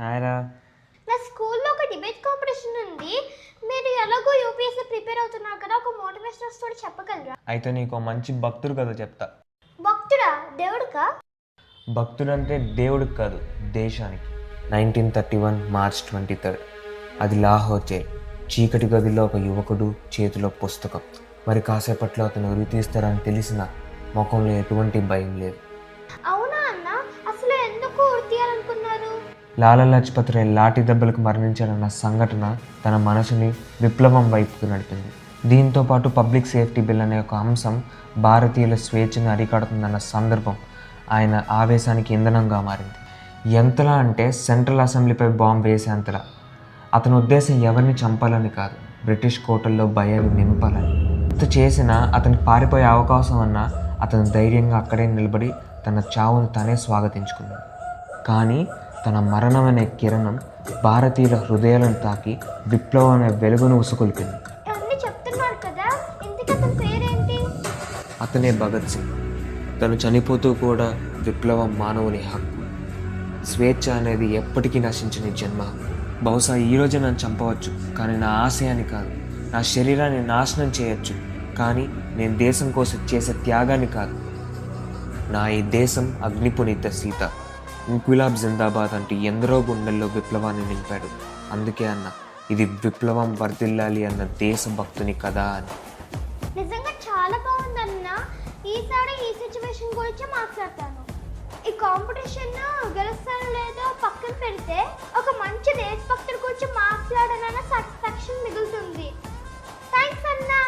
హాయ్రా. నా స్కూల్లో ఒక డిబేట్ కాంపిటీషన్ ఉంది. మీరు ఎలాగో యూపీఎస్సీ ప్రిపేర్ అవుతున్నారు కదా, ఒక మోటివేషనల్ స్టోరీ చెప్పగలరా? అయితే నీకు మంచి భక్తుడు కథ చెప్తా. భక్తుడా? దేవుడికా? భక్తుడంటే దేవుడికి కాదు, దేశానికి. 1931 మార్చ్ 23. అది లాహోర్ జైల్. చీకటి గదిలో ఒక యువకుడు, చేతిలో పుస్తకం. మరి కాసేపట్లో అతను ఉరి తీస్తారని తెలిసిన ముఖంలో ఎటువంటి భయం లేదు. అవునా అన్న, అసలు ఎందుకు ఉరి తీయాలనుకున్నారు? లాలా లజపత్ రాయ్ లాఠీ దెబ్బలకు మరణించాలన్న సంఘటన తన మనసుని విప్లవం వైపుకు నడిపింది. దీంతో పాటు పబ్లిక్ సేఫ్టీ బిల్ అనే ఒక అంశం భారతీయుల స్వేచ్ఛను అరికడుతుందన్న సందర్భం ఆయన ఆవేశానికి ఇంధనంగా మారింది. ఎంతలా అంటే సెంట్రల్ అసెంబ్లీపై బాంబు వేసేంతలా. అతని ఉద్దేశం ఎవరిని చంపాలని కాదు, బ్రిటిష్ కోటల్లో భయాన్ని నింపాలని. ఇంత చేసినా అతనికి పారిపోయే అవకాశం అన్నా అతను ధైర్యంగా అక్కడే నిలబడి తన చావును తానే స్వాగతించుకున్నాడు. కానీ తన మరణం అనే కిరణం భారతీయుల హృదయాలను తాకి విప్లవం అనే వెలుగును ఉసుకొల్పింది. అన్నీ చెప్తున్నారు కదా, ఇంతకీ అతని పేరేంటి? అతనే భగత్ సింగ్. తను చనిపోతూ కూడా విప్లవం మానవుని హక్కు. స్వేచ్ఛ అనేది ఎప్పటికీ నశించని జన్మ. బహుశా ఈరోజే నన్ను చంపవచ్చు, కానీ నా ఆశయాన్ని కాదు. నా శరీరాన్ని నాశనం చేయొచ్చు, కానీ నేను దేశం కోసం చేసే త్యాగాన్ని కాదు. నా ఈ దేశం అగ్నిపునీత సీత. ఇంక్విలాబ్ జిందాబాద్ అంటూ ఎందరో గుండెల్లో విప్లవాన్ని నింపాడు. అందుకే అన్న, ఇది విప్లవం వర్ధిల్లాలి అన్న దేశభక్తుని కథ అని. నిజంగా చాలా బాగుందన్న. ఈసారి ఈ సిచ్యువేషన్ గురించి మాట్లాడతాను. ఈ కాంపిటీషన్ గెలుస్తానో లేదో పక్కన పెడితే ఒక మంచి దేశభక్తుడి గురించి మాట్లాడాలన్న సాటిస్ఫాక్షన్ మిగులుతుంది. థ్యాంక్స్ అన్నా.